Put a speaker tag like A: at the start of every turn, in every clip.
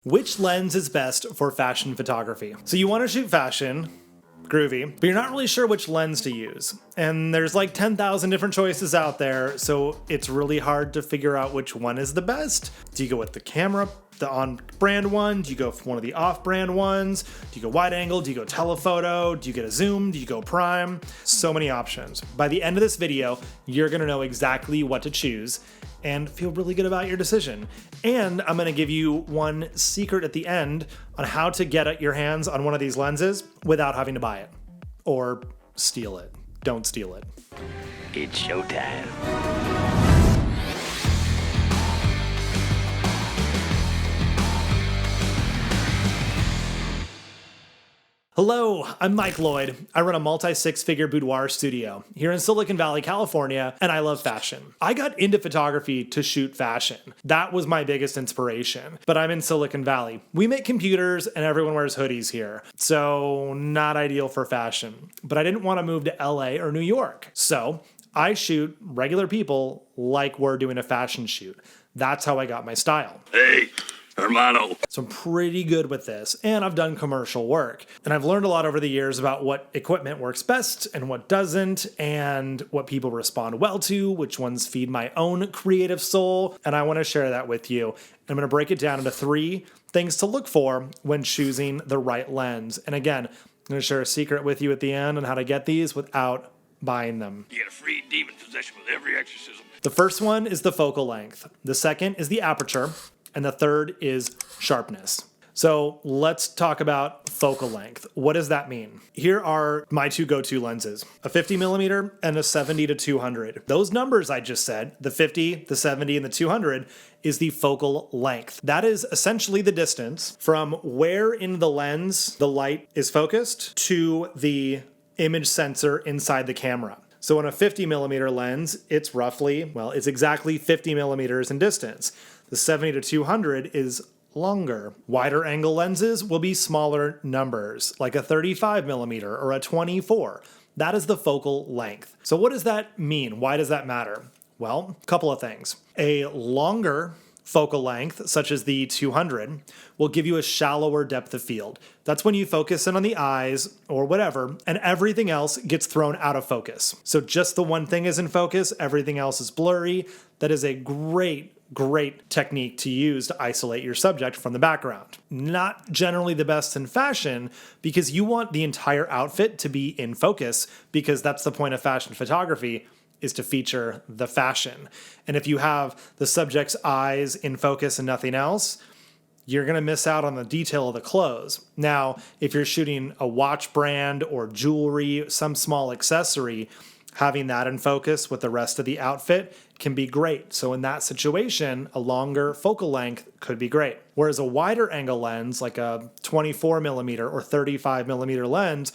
A: Which lens is best for fashion photography? So you want to shoot fashion, groovy, but you're not really sure which lens to use. And there's like 10,000 different choices out there, so it's really hard to figure out which one is the best. Do you go with the camera, the on-brand one? Do you go for one of the off-brand ones? Do you go wide angle? Do you go telephoto? Do you get a zoom? Do you go prime? So many options. By the end of this video, you're gonna know exactly what to choose and feel really good about your decision. And I'm gonna give you one secret at the end on how to get your hands on one of these lenses without having to buy it or steal it. Don't steal it.
B: It's showtime.
A: Hello, I'm Mike Lloyd. I run a multi-six-figure boudoir studio here in Silicon Valley, California, and I love fashion. I got into photography to shoot fashion. That was my biggest inspiration, but I'm in Silicon Valley. We make computers and everyone wears hoodies here, so not ideal for fashion. But I didn't want to move to LA or New York, so I shoot regular people like we're doing a fashion shoot. That's how I got my style.
B: Hey, hermano.
A: So I'm pretty good with this, and I've done commercial work. And I've learned a lot over the years about what equipment works best and what doesn't, and what people respond well to, which ones feed my own creative soul, and I want to share that with you. I'm going to break it down into 3 things to look for when choosing the right lens. And again, I'm going to share a secret with you at the end on how to get these without buying them.
B: You get a free demon possession with every exorcism.
A: The first one is the focal length. The second is the aperture. And the third is sharpness. So let's talk about focal length. What does that mean? Here are my 2 go-to lenses, a 50mm and a 70-200. Those numbers I just said, the 50, the 70, and the 200, is the focal length. That is essentially the distance from where in the lens the light is focused to the image sensor inside the camera. So on a 50mm lens, it's roughly, well, it's exactly 50mm in distance. The 70-200 is longer. Wider angle lenses will be smaller numbers, like a 35mm or a 24. That is the focal length. So what does that mean? Why does that matter? Well, a couple of things. A longer focal length, such as the 200, will give you a shallower depth of field. That's when you focus in on the eyes or whatever, and everything else gets thrown out of focus. So just the one thing is in focus, everything else is blurry. That is a great technique to use to isolate your subject from the background. Not generally the best in fashion because you want the entire outfit to be in focus because that's the point of fashion photography, is to feature the fashion. And if you have the subject's eyes in focus and nothing else, you're gonna miss out on the detail of the clothes. Now, if you're shooting a watch brand or jewelry, some small accessory, having that in focus with the rest of the outfit can be great. So in that situation, a longer focal length could be great. Whereas a wider angle lens, like a 24mm or 35mm lens,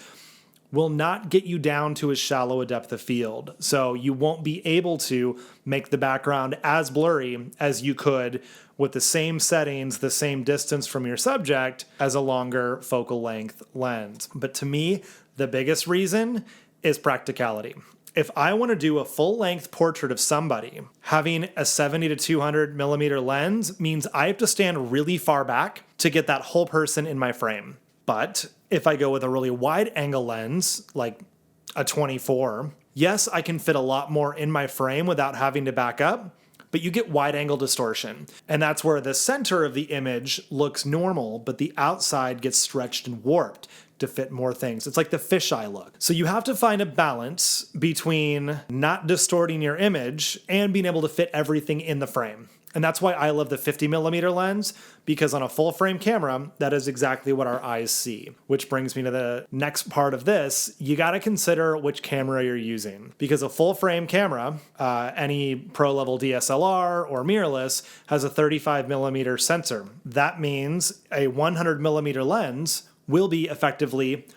A: will not get you down to as shallow a depth of field. So you won't be able to make the background as blurry as you could with the same settings, the same distance from your subject as a longer focal length lens. But to me, the biggest reason is practicality. If I want to do a full-length portrait of somebody, having a 70-200mm lens means I have to stand really far back to get that whole person in my frame. But if I go with a really wide-angle lens, like a 24, yes, I can fit a lot more in my frame without having to back up, but you get wide-angle distortion. And that's where the center of the image looks normal, but the outside gets stretched and warped to fit more things. It's like the fisheye look. So you have to find a balance between not distorting your image and being able to fit everything in the frame. And that's why I love the 50mm lens, because on a full frame camera, that is exactly what our eyes see. Which brings me to the next part of this. You gotta consider which camera you're using. Because a full frame camera, any pro level DSLR or mirrorless, has a 35mm sensor. That means a 100mm lens will be effectively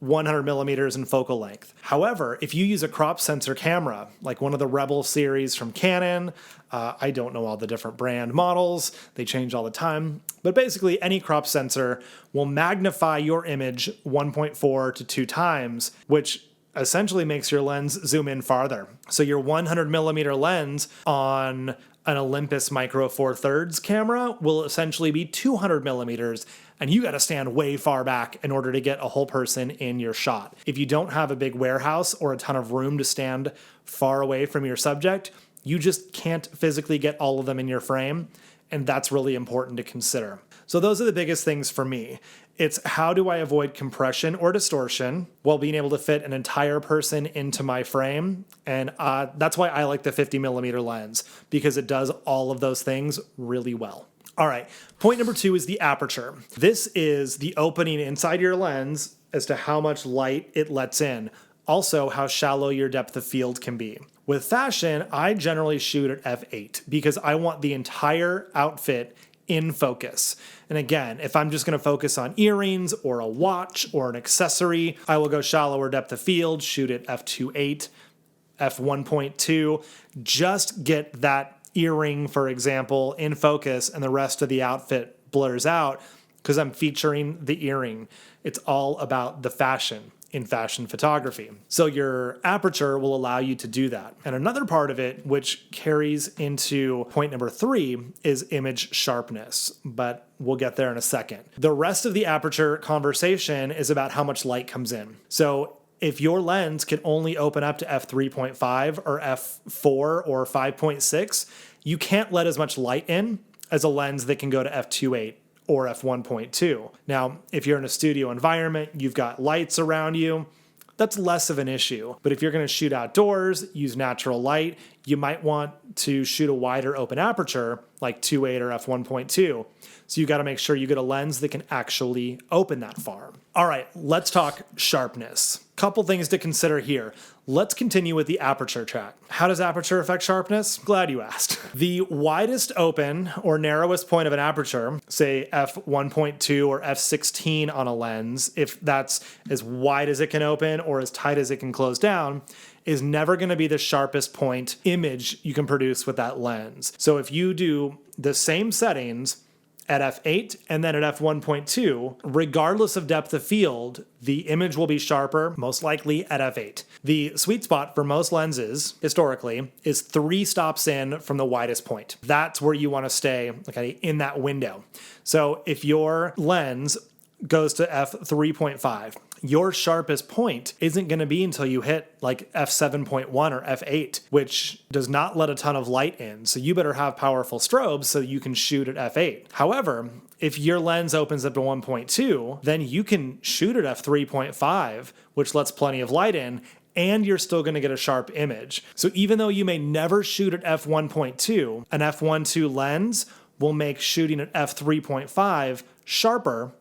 A: 100mm in focal length. However, if you use a crop sensor camera, like one of the Rebel series from Canon, I don't know all the different brand models, they change all the time, but basically any crop sensor will magnify your image 1.4 to 2 times, which essentially makes your lens zoom in farther. So your 100mm lens on An Olympus Micro Four Thirds camera will essentially be 200 millimeters, and you got to stand way far back in order to get a whole person in your shot. If you don't have a big warehouse or a ton of room to stand far away from your subject, you just can't physically get all of them in your frame, and that's really important to consider. So those are the biggest things for me. It's how do I avoid compression or distortion while being able to fit an entire person into my frame? And that's why I like the 50 millimeter lens, because it does all of those things really well. All right, point number 2 is the aperture. This is the opening inside your lens as to how much light it lets in. Also, how shallow your depth of field can be. With fashion, I generally shoot at f8 because I want the entire outfit in focus. And again, if I'm just going to focus on earrings or a watch or an accessory, I will go shallower depth of field, shoot at f2.8, f1.2, just get that earring, for example, in focus and the rest of the outfit blurs out because I'm featuring the earring. It's all about the fashion in fashion photography. So your aperture will allow you to do that. And another part of it, which carries into point number 3, is image sharpness, but we'll get there in a second. The rest of the aperture conversation is about how much light comes in. So if your lens can only open up to f3.5 or f4 or 5.6, you can't let as much light in as a lens that can go to f2.8 or f1.2. Now, if you're in a studio environment, you've got lights around you, that's less of an issue. But if you're going to shoot outdoors, use natural light, you might want to shoot a wider open aperture like 2.8 or f1.2. So you got to make sure you get a lens that can actually open that far. All right, let's talk sharpness. Couple things to consider here. Let's continue with the aperture track. How does aperture affect sharpness? Glad you asked. The widest open or narrowest point of an aperture, say f1.2 or f16 on a lens, if that's as wide as it can open or as tight as it can close down, is never going to be the sharpest point image you can produce with that lens. So if you do the same settings at f8 and then at f1.2, regardless of depth of field, the image will be sharper, most likely at f8. The sweet spot for most lenses, historically, is 3 stops in from the widest point. That's where you want to stay, okay, in that window. So if your lens goes to f3.5, your sharpest point isn't going to be until you hit like f7.1 or f8, which does not let a ton of light in. So you better have powerful strobes so you can shoot at f8. However, if your lens opens up to 1.2, then you can shoot at f3.5, which lets plenty of light in, and you're still going to get a sharp image. So even though you may never shoot at f1.2, an f1.2 lens will make shooting at f3.5 sharper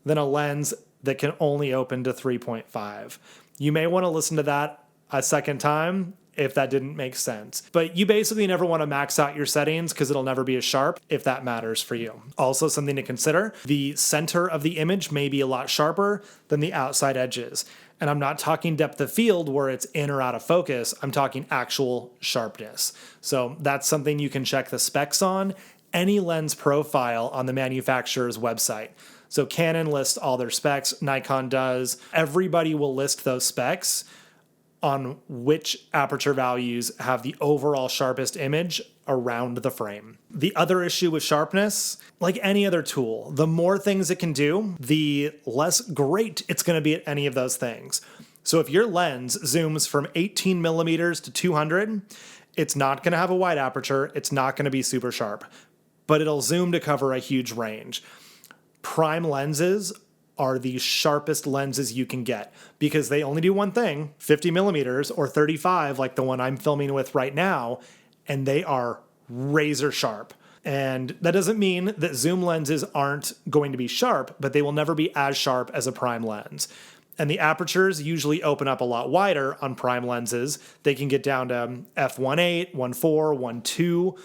A: than a lens that can only open to 3.5. You may want to listen to that a second time if that didn't make sense. But you basically never want to max out your settings because it'll never be as sharp if that matters for you. Also something to consider, the center of the image may be a lot sharper than the outside edges. And I'm not talking depth of field where it's in or out of focus. I'm talking actual sharpness. So that's something you can check the specs on any lens profile on the manufacturer's website. So Canon lists all their specs, Nikon does. Everybody will list those specs on which aperture values have the overall sharpest image around the frame. The other issue with sharpness, like any other tool, the more things it can do, the less great it's going to be at any of those things. So if your lens zooms from 18 millimeters to 200, it's not going to have a wide aperture, it's not going to be super sharp, but it'll zoom to cover a huge range. Prime lenses are the sharpest lenses you can get because they only do one thing, 50 millimeters or 35 like the one I'm filming with right now, and they are razor sharp. And that doesn't mean that zoom lenses aren't going to be sharp, but they will never be as sharp as a prime lens. And the apertures usually open up a lot wider on prime lenses. They can get down to f1.8, 1.4, 1.2.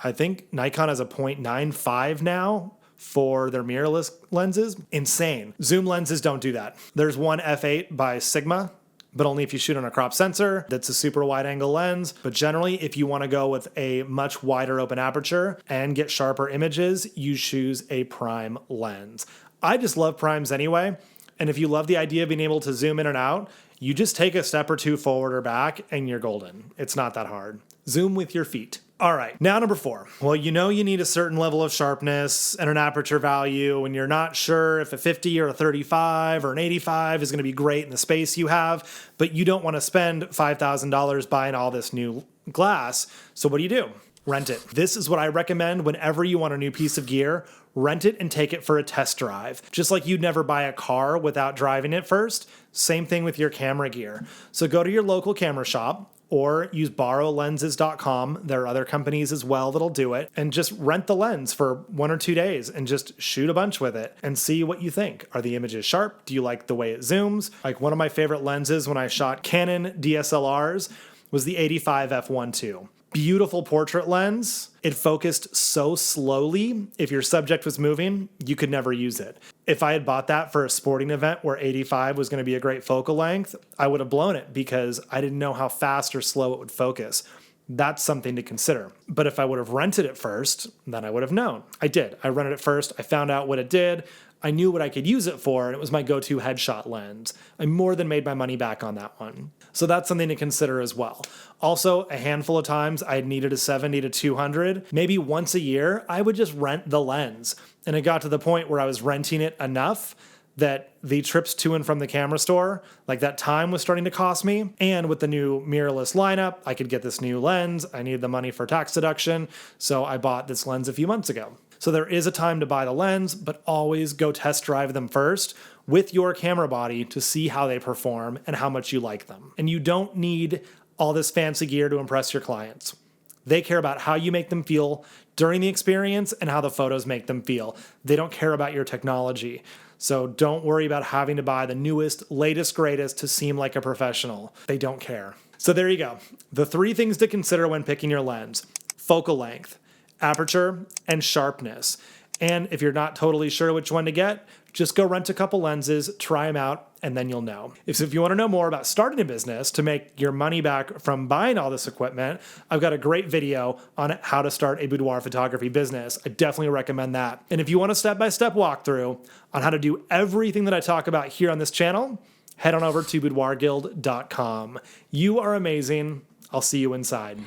A: I think Nikon has a 0.95 now for their mirrorless lenses. Insane. Zoom lenses don't do that. There's one f8 by Sigma, but only if you shoot on a crop sensor. That's a super wide angle lens. But generally, if you want to go with a much wider open aperture and get sharper images, you choose a prime lens. I just love primes anyway. And if you love the idea of being able to zoom in and out, you just take a step or two forward or back and you're golden. It's not that hard. Zoom with your feet. All right, now number 4. Well, you know you need a certain level of sharpness and an aperture value, and you're not sure if a 50 or a 35 or an 85 is going to be great in the space you have, but you don't want to spend $5,000 buying all this new glass. So what do? Rent it. This is what I recommend whenever you want a new piece of gear. Rent it and take it for a test drive. Just like you'd never buy a car without driving it first, same thing with your camera gear. So go to your local camera shop, or use borrowlenses.com. There are other companies as well that'll do it. And just rent the lens for 1 or 2 days and just shoot a bunch with it and see what you think. Are the images sharp? Do you like the way it zooms? Like one of my favorite lenses when I shot Canon DSLRs was the 85 f1.2. Beautiful portrait lens. It focused so slowly, if your subject was moving, you could never use it. If I had bought that for a sporting event where 85 was going to be a great focal length, I would have blown it because I didn't know how fast or slow it would focus. That's something to consider. But if I would have rented it first, then I would have known. I did. I rented it first. I found out what it did. I knew what I could use it for, and it was my go-to headshot lens. I more than made my money back on that one. So that's something to consider as well. Also, a handful of times I had needed a 70 to 200. Maybe once a year, I would just rent the lens. And it got to the point where I was renting it enough that the trips to and from the camera store, like that time was starting to cost me. And with the new mirrorless lineup, I could get this new lens. I needed the money for tax deduction. So I bought this lens a few months ago. So there is a time to buy the lens, but always go test drive them first with your camera body to see how they perform and how much you like them. And you don't need all this fancy gear to impress your clients. They care about how you make them feel during the experience and how the photos make them feel. They don't care about your technology. So don't worry about having to buy the newest, latest, greatest to seem like a professional. They don't care. So there you go. The 3 things to consider when picking your lens: focal length, aperture, and sharpness. And if you're not totally sure which one to get, just go rent a couple lenses, try them out, and then you'll know. If you want to know more about starting a business to make your money back from buying all this equipment, I've got a great video on how to start a boudoir photography business. I definitely recommend that. And if you want a step-by-step walkthrough on how to do everything that I talk about here on this channel, head on over to boudoirguild.com. You are amazing. I'll see you inside.